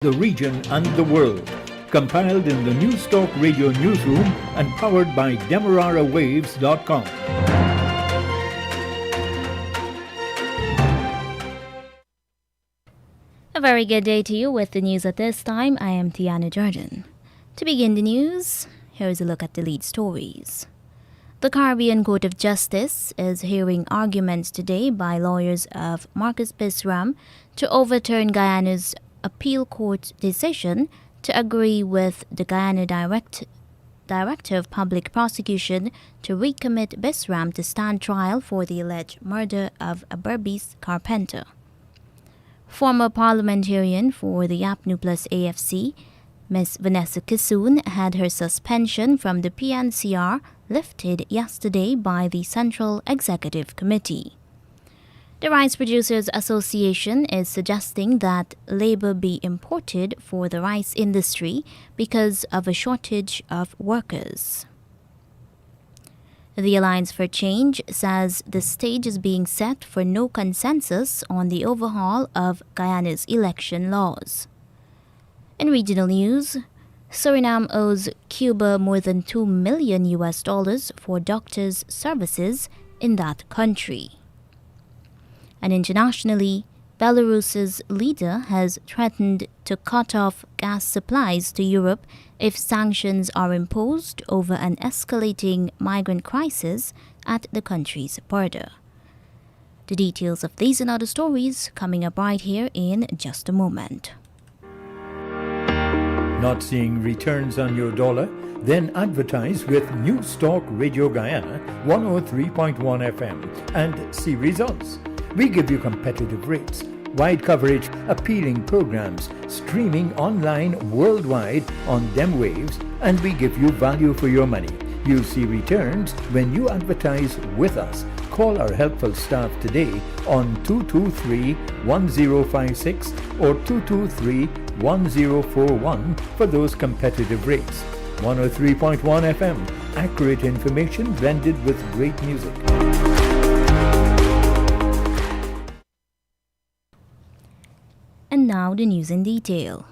the region and the world. Compiled in the Newstalk Radio Newsroom and powered by DemeraraWaves.com. A very good day to you with the news at this time. I am Tiana Jordan. To begin the news, here's a look at the lead stories. The Caribbean Court of Justice is hearing arguments today by lawyers of Marcus Bisram to overturn Guyana's appeal court's decision to agree with the Guyana Director of Public Prosecution to recommit Bisram to stand trial for the alleged murder of a Berbice carpenter. Former parliamentarian for the APNU Plus AFC, Ms. Vanessa Kissoon, had her suspension from the PNCR lifted yesterday by the Central Executive Committee. The Rice Producers Association is suggesting that labor be imported for the rice industry because of a shortage of workers. The Alliance for Change says the stage is being set for no consensus on the overhaul of Guyana's election laws. In regional news, Suriname owes Cuba more than $2 million for doctors' services in that country. And internationally, Belarus's leader has threatened to cut off gas supplies to Europe if sanctions are imposed over an escalating migrant crisis at the country's border. The details of these and other stories coming up right here in just a moment. Not seeing returns on your dollar? Then advertise with Newstalk Radio Guyana 103.1 FM and see results. We give you competitive rates, wide coverage, appealing programs, streaming online worldwide on dem waves, and we give you value for your money. You'll see returns when you advertise with us. Call our helpful staff today on 223-1056 or 223-1041 for those competitive rates. 103.1 FM, accurate information blended with great music. And now the news in detail.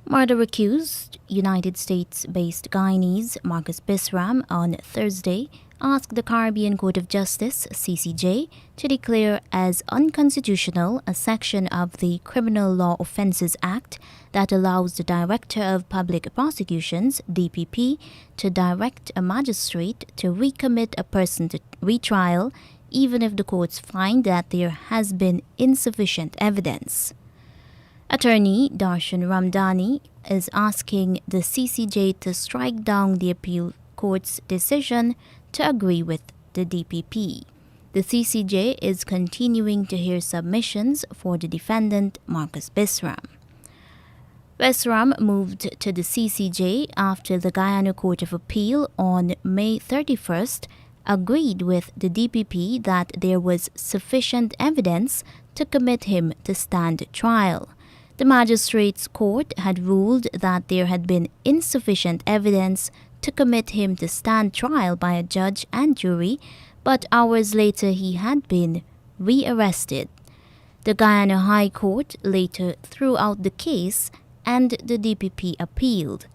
Murder-accused United States-based Guyanese Marcus Bisram on Thursday asked the Caribbean Court of Justice, CCJ, to declare as unconstitutional a section of the Criminal Law Offences Act that allows the Director of Public Prosecutions, DPP, to direct a magistrate to recommit a person to retrial even if the courts find that there has been insufficient evidence. Attorney Darshan Ramdani is asking the CCJ to strike down the appeal court's decision to agree with the DPP. The CCJ is continuing to hear submissions for the defendant Marcus Bisram. Bisram moved to the CCJ after the Guyana Court of Appeal on May 31st agreed with the DPP that there was sufficient evidence to commit him to stand trial. The magistrate's court had ruled that there had been insufficient evidence to commit him to stand trial by a judge and jury, but hours later he had been rearrested. The Guyana High Court later threw out the case and the DPP appealed.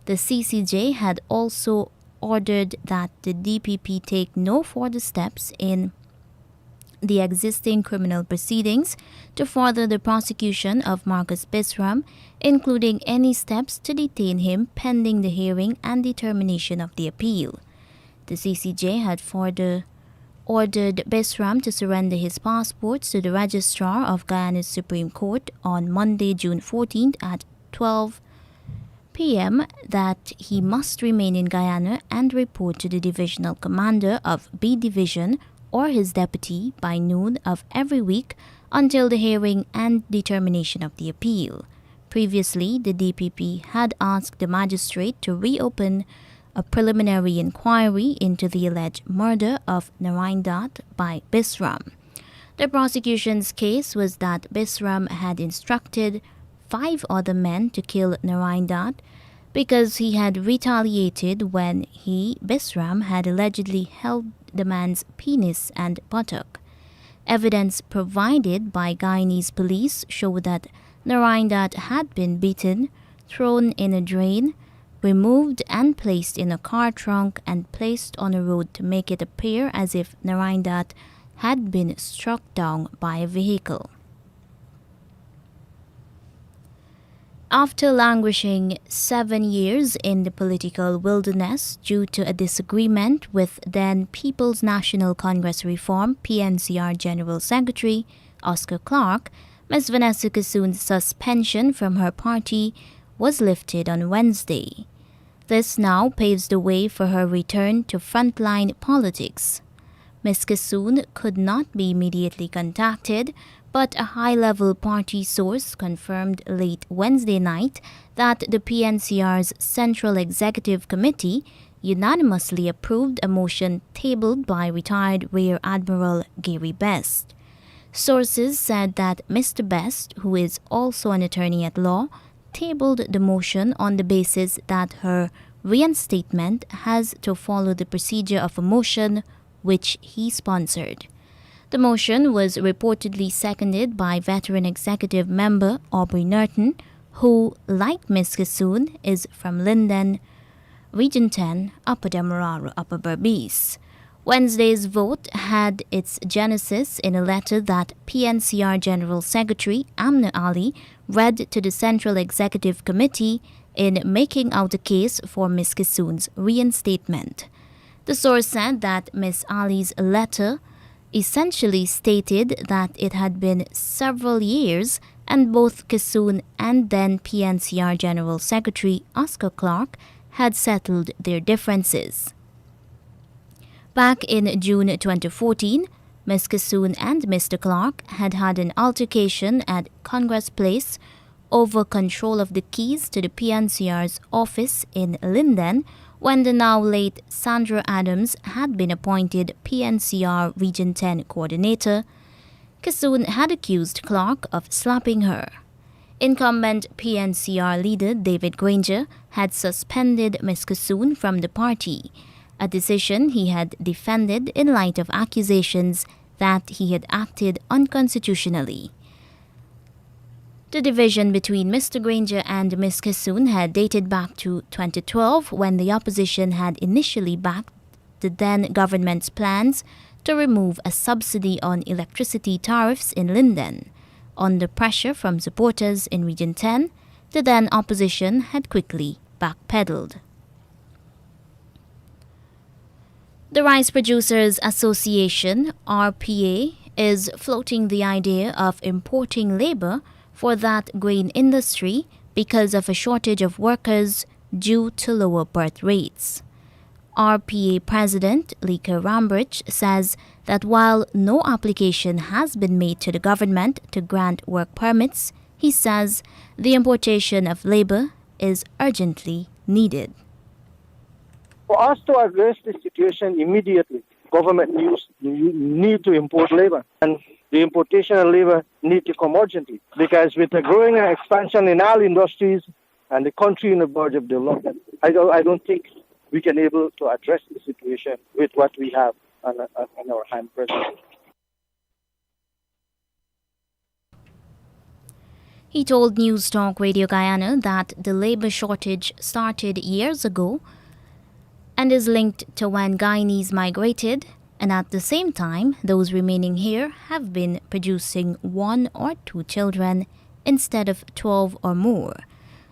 The CCJ had also ordered that the DPP take no further steps in the existing criminal proceedings to further the prosecution of Marcus Bisram, including any steps to detain him pending the hearing and determination of the appeal. The CCJ had further ordered Bisram to surrender his passports to the Registrar of Guyana's Supreme Court on Monday, June 14th at 12 p.m. that he must remain in Guyana and report to the Divisional Commander of B Division or his deputy by noon of every week until the hearing and determination of the appeal. Previously, the DPP had asked the magistrate to reopen a preliminary inquiry into the alleged murder of Narayandat by Bisram. The prosecution's case was that Bisram had instructed 5 other men to kill Narayandat because he had retaliated when he, Bisram, had allegedly held the man's penis and buttock. Evidence provided by Guyanese police showed that Narayandat had been beaten, thrown in a drain, removed and placed in a car trunk and placed on a road to make it appear as if Narayandat had been struck down by a vehicle. After languishing 7 years in the political wilderness due to a disagreement with then People's National Congress Reform (PNCR) General Secretary Oscar Clarke, Ms. Vanessa Kissoon's suspension from her party was lifted on Wednesday. This now paves the way for her return to frontline politics. Ms. Kissoon could not be immediately contacted, but a high-level party source confirmed late Wednesday night that the PNCR's Central Executive Committee unanimously approved a motion tabled by retired Rear Admiral Gary Best. Sources said that Mr. Best, who is also an attorney at law, tabled the motion on the basis that her reinstatement has to follow the procedure of a motion which he sponsored. The motion was reportedly seconded by veteran executive member Aubrey Norton, who, like Ms. Kissoon, is from Linden, Region 10, Upper Demerara, Upper Berbice. Wednesday's vote had its genesis in a letter that PNCR General Secretary Amna Ali read to the Central Executive Committee in making out a case for Ms. Kissoon's reinstatement. The source said that Ms. Ali's letter essentially stated that it had been several years and both Kissoon and then PNCR General Secretary Oscar Clarke had settled their differences. Back in June 2014, Ms. Kissoon and Mr. Clarke had an altercation at Congress Place over control of the keys to the PNCR's office in Linden when the now late Sandra Adams had been appointed PNCR Region 10 coordinator. Kissoon had accused Clarke of slapping her. Incumbent PNCR leader David Granger had suspended Ms. Kissoon from the party, a decision he had defended in light of accusations that he had acted unconstitutionally. The division between Mr. Granger and Ms. Kissoon had dated back to 2012 when the opposition had initially backed the then government's plans to remove a subsidy on electricity tariffs in Linden. Under pressure from supporters in Region 10, the then opposition had quickly backpedaled. The Rice Producers Association, RPA, is floating the idea of importing labor for that grain industry because of a shortage of workers due to lower birth rates. RPA President Lika Rambrich says that while no application has been made to the government to grant work permits, he says the importation of labor is urgently needed. For us to address this situation immediately, government need to import labor. And the importation of labor need to come urgently because with the growing expansion in all industries and the country in the verge of development, I don't think we can able to address the situation with what we have on our hand presently. He told News Talk Radio Guyana that the labor shortage started years ago and is linked to when Guyanese migrated, and at the same time, those remaining here have been producing 1 or 2 children instead of 12 or more.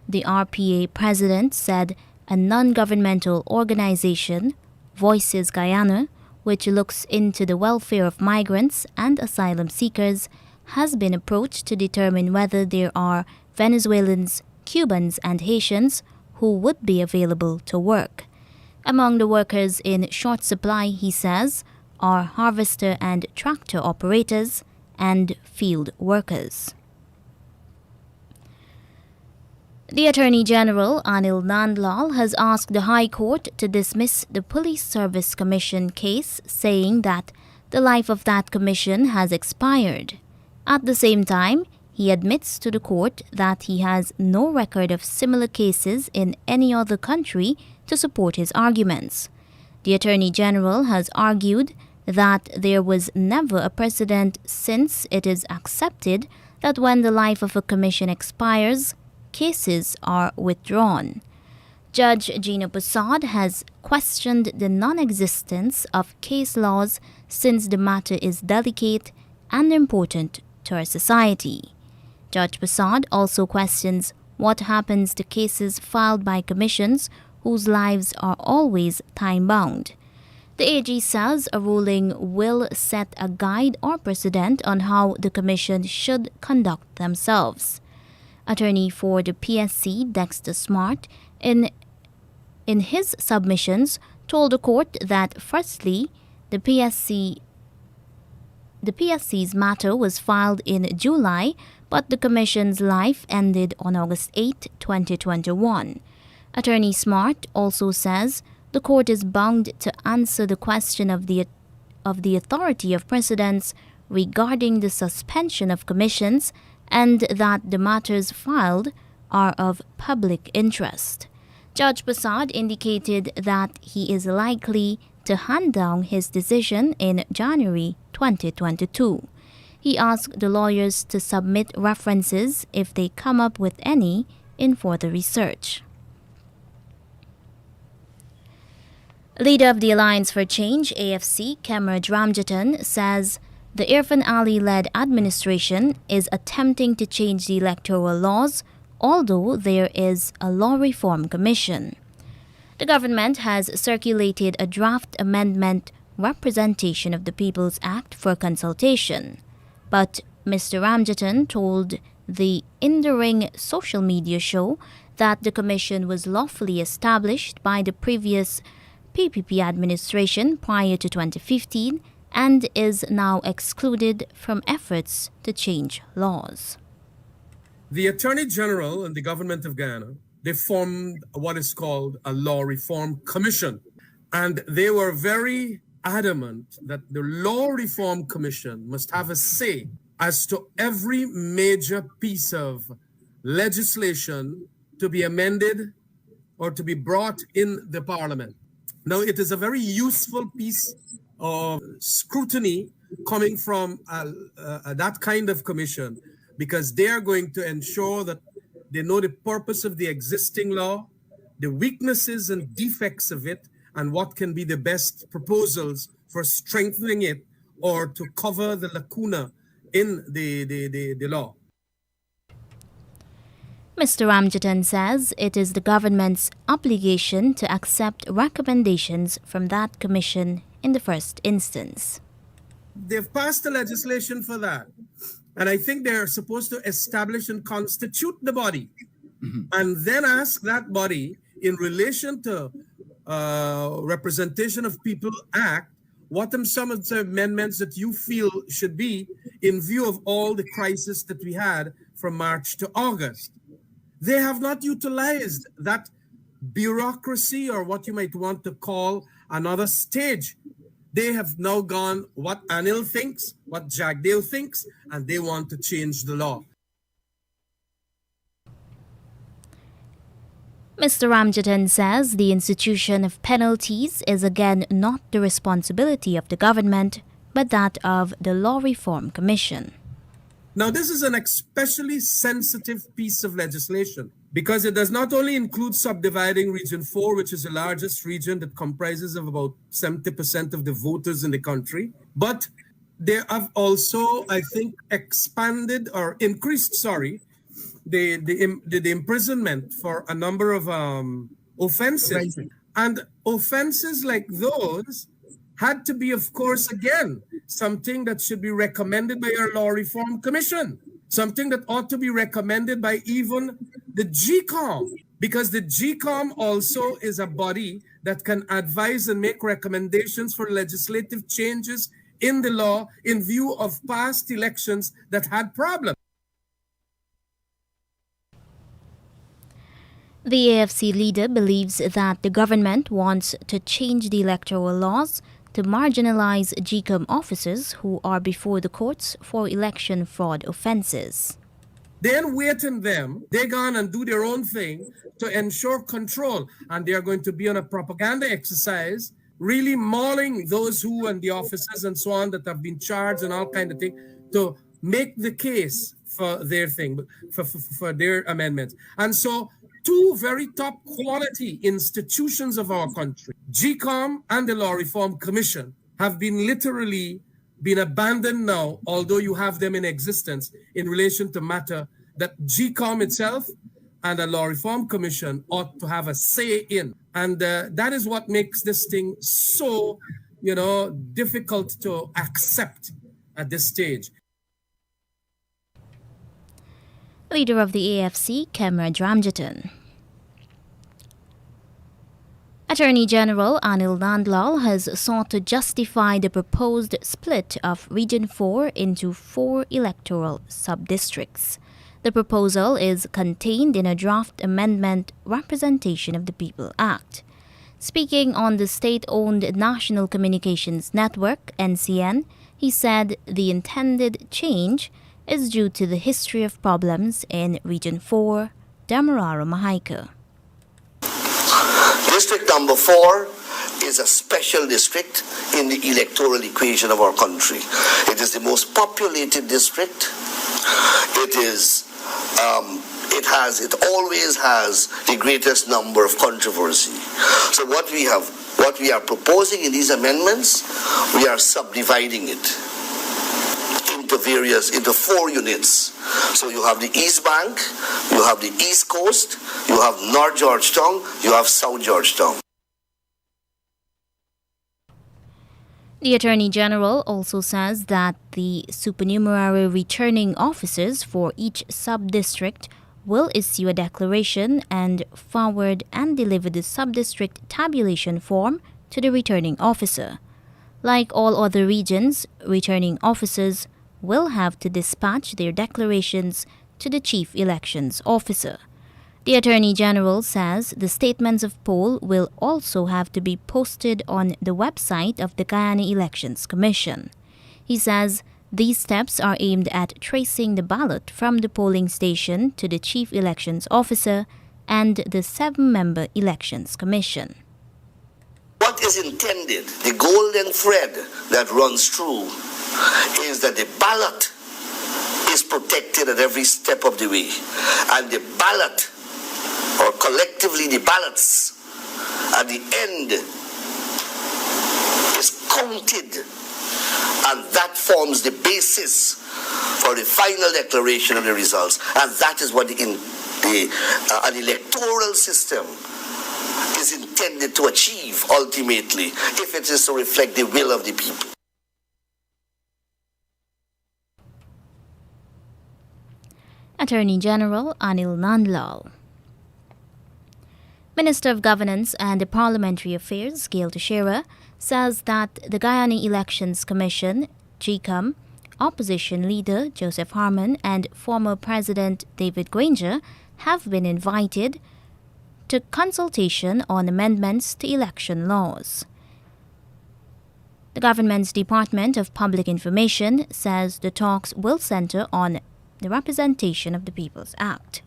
The RPA president said a non-governmental organization, Voices Guyana, which looks into the welfare of migrants and asylum seekers, has been approached to determine whether there are Venezuelans, Cubans, and Haitians who would be available to work. Among the workers in short supply, he says, are harvester and tractor operators and field workers. The Attorney General, Anil Nandlal, has asked the High Court to dismiss the Police Service Commission case, saying that the life of that commission has expired. At the same time, he admits to the court that he has no record of similar cases in any other country to support his arguments. The Attorney General has argued that there was never a precedent since it is accepted that when the life of a commission expires, cases are withdrawn. Judge Gina Prasad has questioned the non-existence of case laws since the matter is delicate and important to our society. Judge Prasad also questions what happens to cases filed by commissions whose lives are always time-bound. The AG says a ruling will set a guide or precedent on how the commission should conduct themselves. Attorney for the PSC, Dexter Smart, in his submissions, told the court that firstly, the PSC's matter was filed in July, but the Commission's life ended on August 8, 2021. Attorney Smart also says the court is bound to answer the question of the authority of precedents regarding the suspension of commissions and that the matters filed are of public interest. Judge Prasad indicated that he is likely to hand down his decision in January 2022. He asked the lawyers to submit references if they come up with any in further research. Leader of the Alliance for Change, AFC, Kemaraj Ramjatan, says the Irfan Ali-led administration is attempting to change the electoral laws, although there is a law reform commission. The government has circulated a draft amendment Representation of the People's Act for consultation, but Mr. Ramjatan told the In the Ring social media show that the commission was lawfully established by the previous PPP administration prior to 2015 and is now excluded from efforts to change laws. The Attorney General and the Government of Guyana, they formed what is called a Law Reform Commission. And they were very adamant that the Law Reform Commission must have a say as to every major piece of legislation to be amended or to be brought in the Parliament. Now, it is a very useful piece of scrutiny coming from that kind of commission, because they are going to ensure that they know the purpose of the existing law, the weaknesses and defects of it, and what can be the best proposals for strengthening it or to cover the lacuna in the law. Mr. Ramjatan says it is the government's obligation to accept recommendations from that commission in the first instance. They've passed the legislation for that. And I think they're supposed to establish and constitute the body, and then ask that body in relation to Representation of People Act, what are some of the amendments that you feel should be in view of all the crisis that we had from March to August. They have not utilized that bureaucracy, or what you might want to call another stage. They have now gone what Anil thinks, what Jagdeo thinks, and they want to change the law. Mr. Ramjatan says the institution of penalties is again not the responsibility of the government, but that of the Law Reform Commission. Now, this is an especially sensitive piece of legislation because it does not only include subdividing Region 4, which is the largest region that comprises of about 70% of the voters in the country, but they have also, I think, expanded or increased, the imprisonment for a number of offenses. And offenses like those had to be, of course, again, something that should be recommended by our Law Reform Commission, something that ought to be recommended by even the GCOM, because the GCOM also is a body that can advise and make recommendations for legislative changes in the law in view of past elections that had problems. The AFC leader believes that the government wants to change the electoral laws to marginalize GCOM officers who are before the courts for election fraud offenses. Then wait in them, they go on and do their own thing to ensure control. And they are going to be on a propaganda exercise, really mauling those who and the officers and so on that have been charged and all kind of things to make the case for their thing, for their amendments. And so two very top quality institutions of our country, GCOM and the Law Reform Commission, have been literally been abandoned now, although you have them in existence in relation to matter that GCOM itself and the Law Reform Commission ought to have a say in. And that is what makes this thing so, difficult to accept at this stage. Leader of the AFC, Cameron Ramjatan. Attorney General Anil Nandlal has sought to justify the proposed split of Region 4 into 4 electoral sub-districts. The proposal is contained in a draft amendment Representation of the People Act. Speaking on the state-owned National Communications Network, NCN, he said the intended change is due to the history of problems in Region 4, Demerara Mahaica. District number 4 is a special district in the electoral equation of our country. It is the most populated district. It always has the greatest number of controversy. So what we are proposing in these amendments, we are subdividing it into 4 units. So you have the East Bank, you have the East Coast, you have North Georgetown, you have South Georgetown. The Attorney General also says that the supernumerary returning officers for each sub-district will issue a declaration and forward and deliver the sub-district tabulation form to the returning officer. Like all other regions, returning officers will have to dispatch their declarations to the Chief Elections Officer. The Attorney General says the statements of poll will also have to be posted on the website of the Guyana Elections Commission. He says these steps are aimed at tracing the ballot from the polling station to the Chief Elections Officer and the 7-member Elections Commission. What is intended, the golden thread that runs through, is that the ballot is protected at every step of the way. And the ballot, or collectively the ballots, at the end is counted. And that forms the basis for the final declaration of the results. And that is what an electoral system is intended to achieve ultimately, if it is to reflect the will of the people. Attorney General Anil Nandlal. Minister of Governance and Parliamentary Affairs, Gail Teixeira, says that the Guyana Elections Commission, GCOM, opposition leader Joseph Harmon and former President David Granger have been invited to consultation on amendments to election laws. The government's Department of Public Information says the talks will center on the Representation of the People's Act.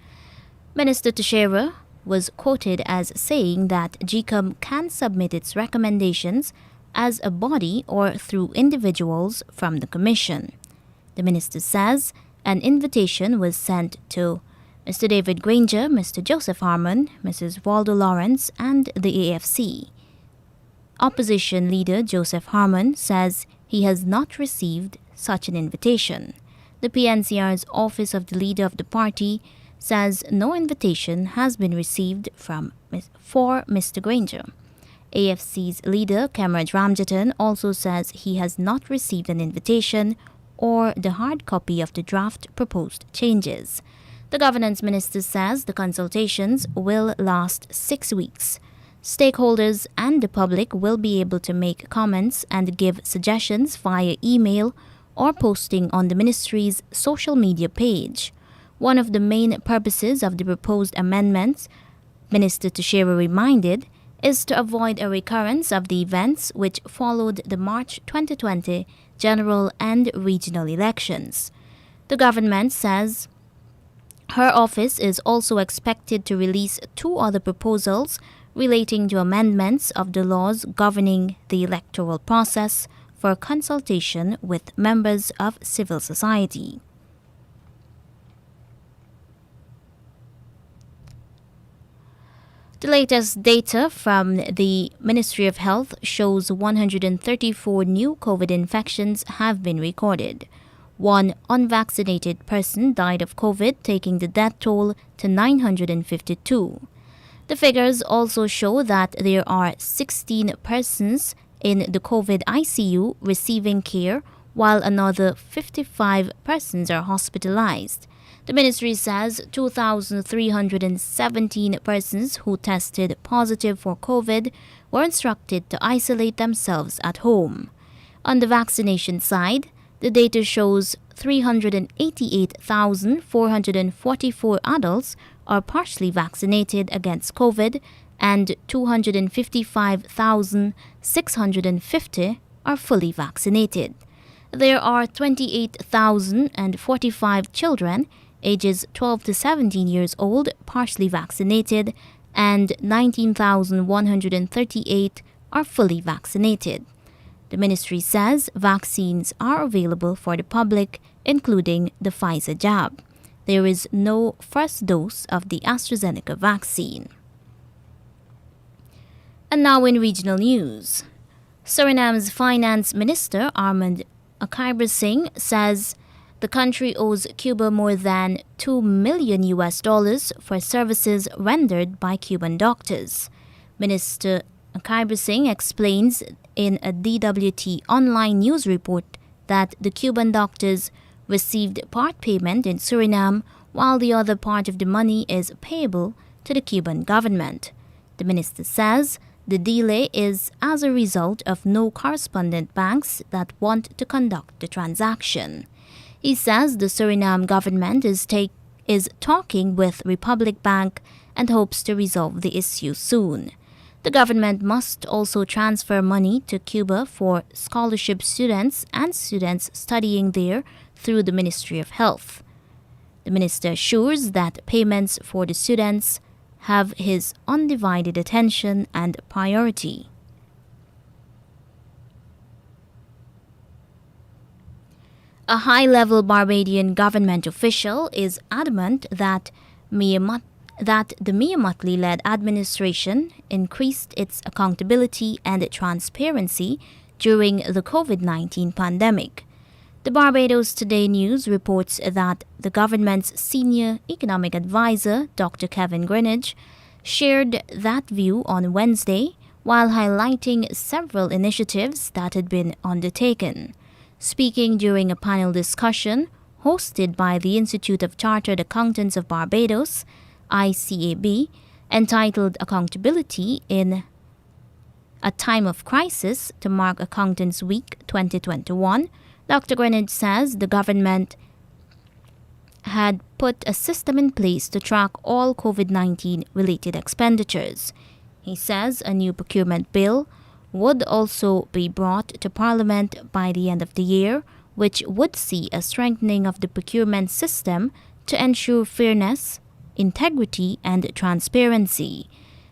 Minister Teixeira was quoted as saying that GCOM can submit its recommendations as a body or through individuals from the Commission. The minister says an invitation was sent to Mr. David Granger, Mr. Joseph Harmon, Mrs. Waldo Lawrence, and the AFC. Opposition leader Joseph Harmon says he has not received such an invitation. The PNCR's Office of the Leader of the Party says no invitation has been received for Mr. Granger. AFC's leader, Cameron Ramjatan, also says he has not received an invitation or the hard copy of the draft proposed changes. The governance minister says the consultations will last 6 weeks. Stakeholders and the public will be able to make comments and give suggestions via email or posting on the ministry's social media page. One of the main purposes of the proposed amendments, Minister Teixeira reminded, is to avoid a recurrence of the events which followed the March 2020 general and regional elections. The government says her office is also expected to release 2 other proposals relating to amendments of the laws governing the electoral process for consultation with members of civil society. The latest data from the Ministry of Health shows 134 new COVID infections have been recorded. One unvaccinated person died of COVID, taking the death toll to 952. The figures also show that there are 16 persons in the COVID ICU receiving care, while another 55 persons are hospitalized. The ministry says 2,317 persons who tested positive for COVID were instructed to isolate themselves at home. On the vaccination side, the data shows 388,444 adults are partially vaccinated against COVID and 255,650 are fully vaccinated. There are 28,045 children ages 12 to 17 years old partially vaccinated and 19,138 are fully vaccinated. The ministry says vaccines are available for the public, including the Pfizer jab. There is no first dose of the AstraZeneca vaccine. And now in regional news. Suriname's Finance Minister Armand Akaiber says the country owes Cuba more than $2 million for services rendered by Cuban doctors. Minister Akaiber explains in a DWT online news report that the Cuban doctors received part payment in Suriname while the other part of the money is payable to the Cuban government. The minister says the delay is as a result of no correspondent banks that want to conduct the transaction. He says the Suriname government is talking with Republic Bank and hopes to resolve the issue soon. The government must also transfer money to Cuba for scholarship students and students studying there through the Ministry of Health. The minister assures that payments for the students have his undivided attention and priority. A high-level Barbadian government official is adamant that the Miamatli-led administration increased its accountability and transparency during the COVID-19 pandemic. The Barbados Today News reports that the government's senior economic advisor, Dr. Kevin Greenidge, shared that view on Wednesday while highlighting several initiatives that had been undertaken. Speaking during a panel discussion hosted by the Institute of Chartered Accountants of Barbados, ICAB, entitled Accountability in a Time of Crisis to mark Accountants Week 2021, Dr. Greenidge says the government had put a system in place to track all COVID-19 related expenditures. He says a new procurement bill would also be brought to Parliament by the end of the year, which would see a strengthening of the procurement system to ensure fairness, integrity, and transparency.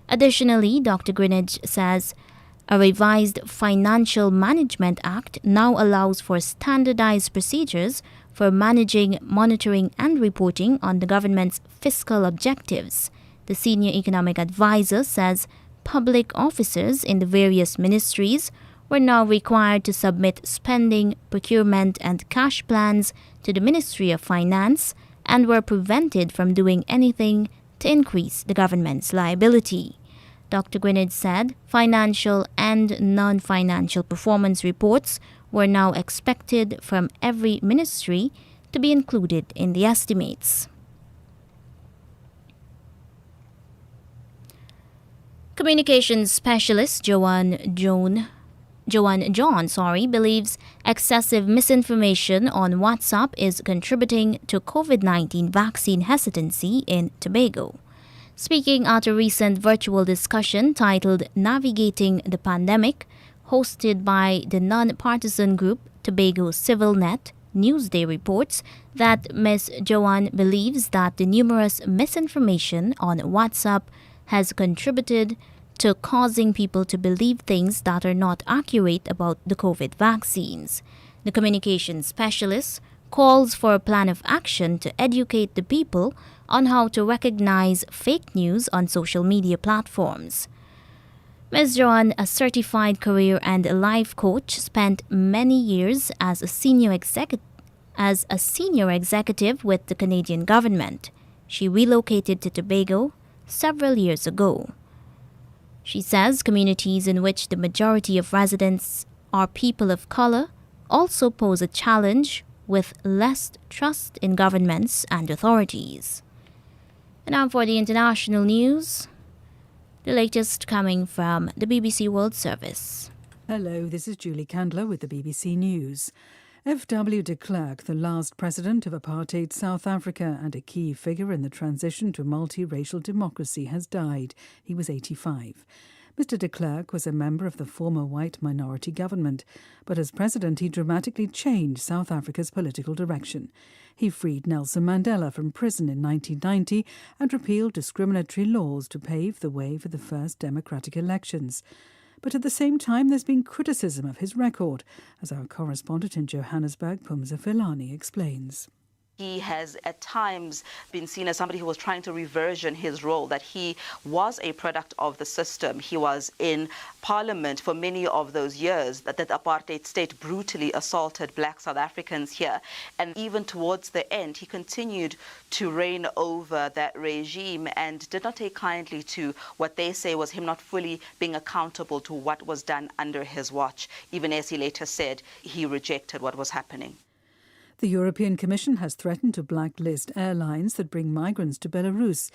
Additionally, Dr. Greenidge says a revised Financial Management Act now allows for standardized procedures for managing, monitoring, and reporting on the government's fiscal objectives. The senior economic advisor says public officers in the various ministries were now required to submit spending, procurement, and cash plans to the Ministry of Finance and were prevented from doing anything to increase the government's liability. Dr. Greenidge said financial and non-financial performance reports were now expected from every ministry to be included in the estimates. Communications specialist Joanne John believes excessive misinformation on WhatsApp is contributing to COVID-19 vaccine hesitancy in Tobago. Speaking at a recent virtual discussion titled Navigating the Pandemic, hosted by the non-partisan group Tobago Civil Net, Newsday reports that Ms. Joanne believes that the numerous misinformation on WhatsApp has contributed to causing people to believe things that are not accurate about the COVID vaccines. The communications specialist calls for a plan of action to educate the people on how to recognize fake news on social media platforms. Ms. Joan, a certified career and life coach, spent many years as a senior executive with the Canadian government. She relocated to Tobago several years ago. She says communities in which the majority of residents are people of color also pose a challenge with less trust in governments and authorities. And now for the international news, the latest coming from the BBC World Service. Hello, this is Julie Candler with the BBC News. F.W. de Klerk, the last president of apartheid South Africa and a key figure in the transition to multiracial democracy, has died. He was 85. Mr. de Klerk was a member of the former white minority government, but as president he dramatically changed South Africa's political direction. He freed Nelson Mandela from prison in 1990 and repealed discriminatory laws to pave the way for the first democratic elections. But at the same time, there's been criticism of his record, as our correspondent in Johannesburg, Pumza Filani, explains. He has at times been seen as somebody who was trying to reversion his role, that he was a product of the system. He was in Parliament for many of those years, that the apartheid state brutally assaulted black South Africans here. And even towards the end, he continued to reign over that regime and did not take kindly to what they say was him not fully being accountable to what was done under his watch, even as he later said he rejected what was happening. The European Commission has threatened to blacklist airlines that bring migrants to Belarus.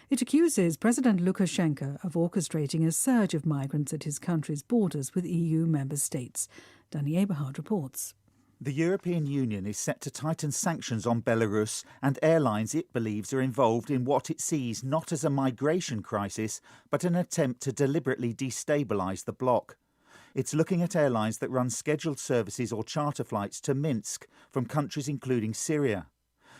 It accuses President Lukashenko of orchestrating a surge of migrants at his country's borders with EU member states. Danny Eberhard reports. The European Union is set to tighten sanctions on Belarus and airlines it believes are involved in what it sees not as a migration crisis, but an attempt to deliberately destabilise the bloc. It's looking at airlines that run scheduled services or charter flights to Minsk from countries including Syria.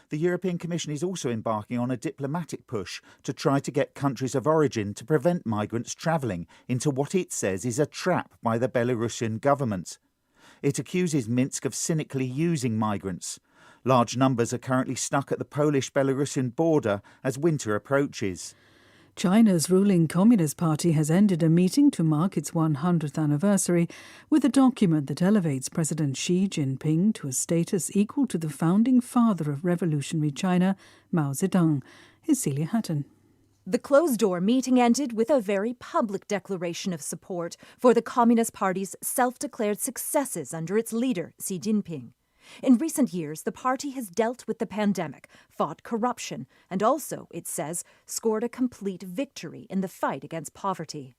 The European Commission is also embarking on a diplomatic push to try to get countries of origin to prevent migrants travelling into what it says is a trap by the Belarusian government. It accuses Minsk of cynically using migrants. Large numbers are currently stuck at the Polish-Belarusian border as winter approaches. China's ruling Communist Party has ended a meeting to mark its 100th anniversary with a document that elevates President Xi Jinping to a status equal to the founding father of revolutionary China, Mao Zedong. Here's Celia Hatton. The closed-door meeting ended with a very public declaration of support for the Communist Party's self-declared successes under its leader, Xi Jinping. In recent years, the party has dealt with the pandemic, fought corruption, and also, it says, scored a complete victory in the fight against poverty.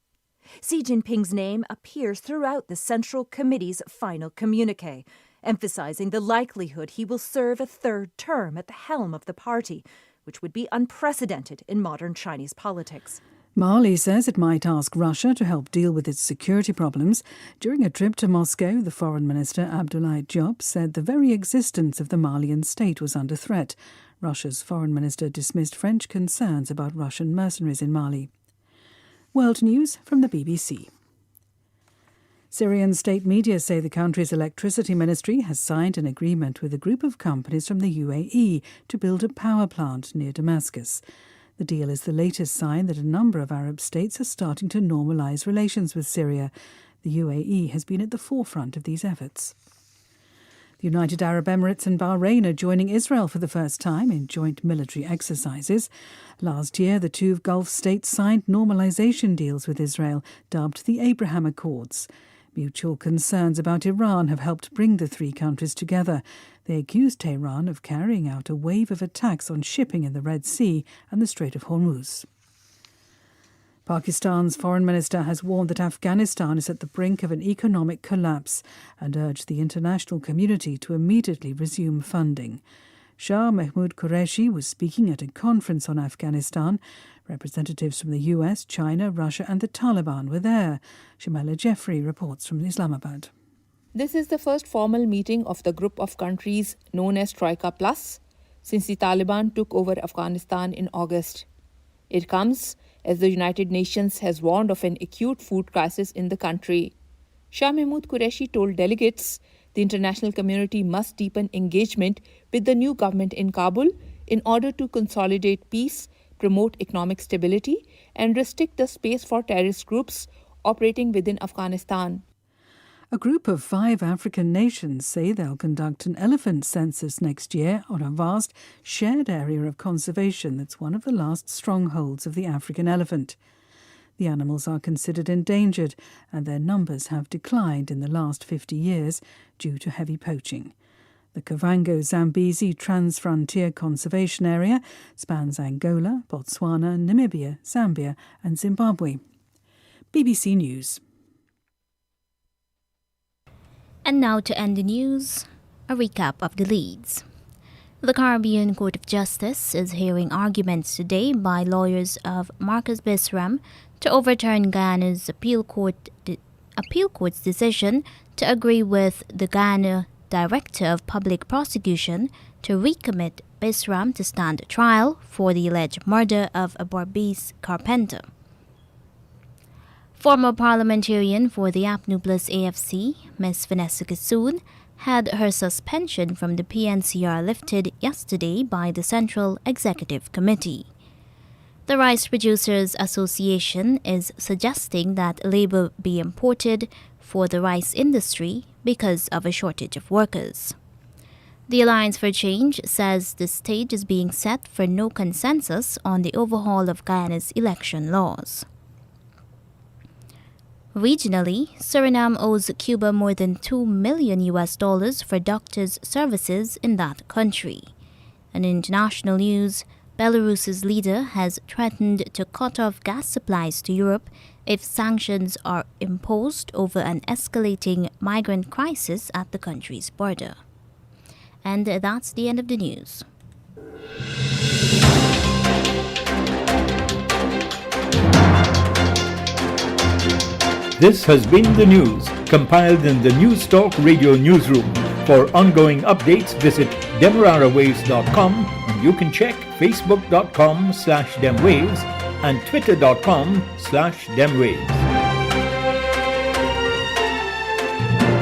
Xi Jinping's name appears throughout the Central Committee's final communiqué, emphasizing the likelihood he will serve a third term at the helm of the party, which would be unprecedented in modern Chinese politics. Mali says it might ask Russia to help deal with its security problems. During a trip to Moscow, the Foreign Minister Abdoulaye Diop said the very existence of the Malian state was under threat. Russia's Foreign Minister dismissed French concerns about Russian mercenaries in Mali. World News from the BBC. Syrian state media say the country's electricity ministry has signed an agreement with a group of companies from the UAE to build a power plant near Damascus. The deal is the latest sign that a number of Arab states are starting to normalise relations with Syria. The UAE has been at the forefront of these efforts. The United Arab Emirates and Bahrain are joining Israel for the first time in joint military exercises. Last year, the two Gulf states signed normalisation deals with Israel, dubbed the Abraham Accords. Mutual concerns about Iran have helped bring the three countries together. They accused Tehran of carrying out a wave of attacks on shipping in the Red Sea and the Strait of Hormuz. Pakistan's foreign minister has warned that Afghanistan is at the brink of an economic collapse and urged the international community to immediately resume funding. Shah Mahmood Qureshi was speaking at a conference on Afghanistan. Representatives from the US, China, Russia and the Taliban were there. Shamala Jeffrey reports from Islamabad. This is the first formal meeting of the group of countries known as Troika Plus since the Taliban took over Afghanistan in August. It comes as the United Nations has warned of an acute food crisis in the country. Shah Mahmood Qureshi told delegates the international community must deepen engagement with the new government in Kabul in order to consolidate peace, promote economic stability, and restrict the space for terrorist groups operating within Afghanistan. A group of 5 African nations say they'll conduct an elephant census next year on a vast shared area of conservation that's one of the last strongholds of the African elephant. The animals are considered endangered and their numbers have declined in the last 50 years due to heavy poaching. The Kavango-Zambezi Trans-Frontier Conservation Area spans Angola, Botswana, Namibia, Zambia and Zimbabwe. BBC News. And now to end the news, a recap of the leads. The Caribbean Court of Justice is hearing arguments today by lawyers of Marcus Bisram to overturn Guyana's appeal court's decision to agree with the Guyana Director of Public Prosecution to recommit Bisram to stand trial for the alleged murder of a Berbice carpenter. Former parliamentarian for the APNU Plus AFC, Ms. Vanessa Kissoon, had her suspension from the PNCR lifted yesterday by the Central Executive Committee. The Rice Producers Association is suggesting that labour be imported for the rice industry because of a shortage of workers. The Alliance for Change says the stage is being set for no consensus on the overhaul of Guyana's election laws. Regionally, Suriname owes Cuba more than $2 million for doctors' services in that country. In international news, Belarus's leader has threatened to cut off gas supplies to Europe if sanctions are imposed over an escalating migrant crisis at the country's border. And that's the end of the news. This has been the news, compiled in the News Talk Radio newsroom. For ongoing updates, visit demerarawaves.com, and you can check facebook.com/demwaves and twitter.com/demwaves.